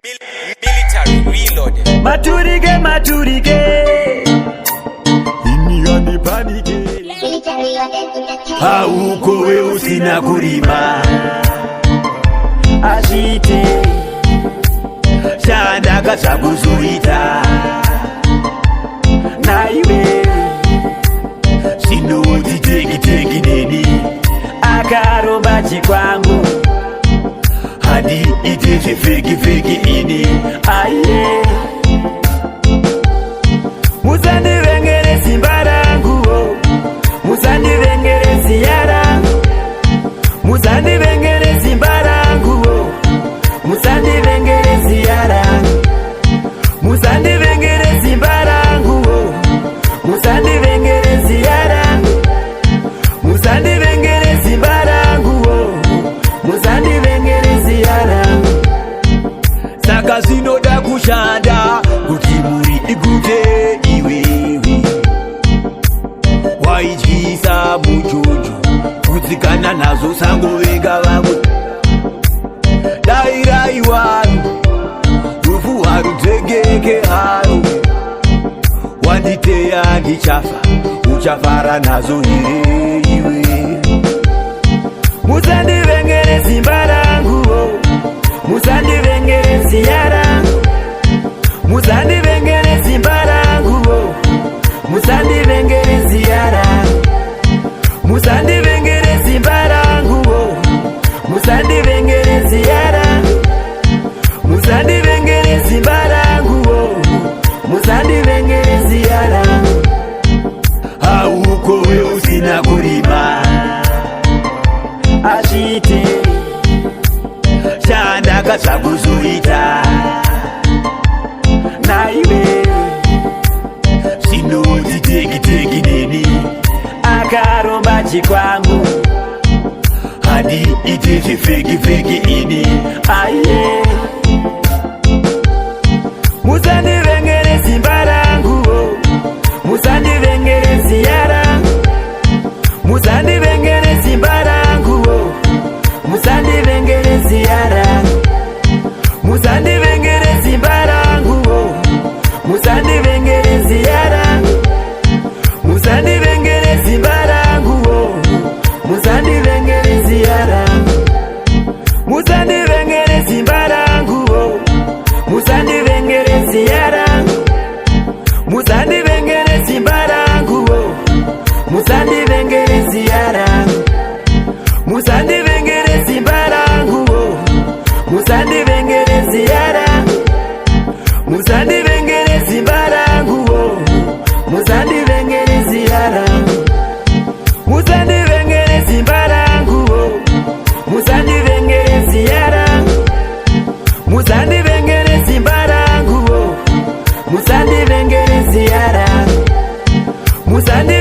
Military reloaded. Maturige. Imioni panike. Hauko we usina kurima. Ashite. Shanda kasabuzuita. Na iwe. Sinuti teki nini. Akaromba chikwangu. Hadi ite feki ini. Aye. Musandi vengere simbarangu. Musandi vengere siyara. Musandi vengere simbarangu. Musandi vengere siyara. Musandi vengere simbarangu. Musandi vengere siyara. Musandi vengere simbarangu. Musandi vengere siyara. Saka sinoda kushanda kukimuri igute iwewe. Waijisa mujojo kutsikana nazo sango venga vamwe. Dairai wanu rufu harudzegeke haro. Wanditeya ndichafa uchafara nazo here iwe. Musandi vengere simbarangu. Musandi vengere siyara. Musandi vengere simbarangu. Musandi vengere siyara. Musandi vengere simbarangu. Musandi vengere siyara. Musandi vengere simbarangu. Musandi vengere siyara. Hauko we usina kurima. Ashite. Shanda kasabuzuita. Na iwe. Sinuti teki nini. Akaromba chikwangu. Hadi ite feki ini. Aye. Musandi vengere simbarangu. Musandi vengere siyara. Musandi vengere simbarangu. Musandi vengere siyara. Musandi vengere simbarangu. Musandi vengere siyara. Musandi vengere simbarangu. Musandi vengere siyara. Musandi vengere simbarangu. Musandi vengere siyara. Musandi vengere simbarangu. Musandi vengere siyara. Musandi vengere simbarangu. Musandi vengere siyara. Musandi vengere simbarangu. Musandi vengere siyara. Musandi vengere simbarangu. Musandi vengere siyara. Musandi vengere simbarangu. Musandi vengere siyara. Musandi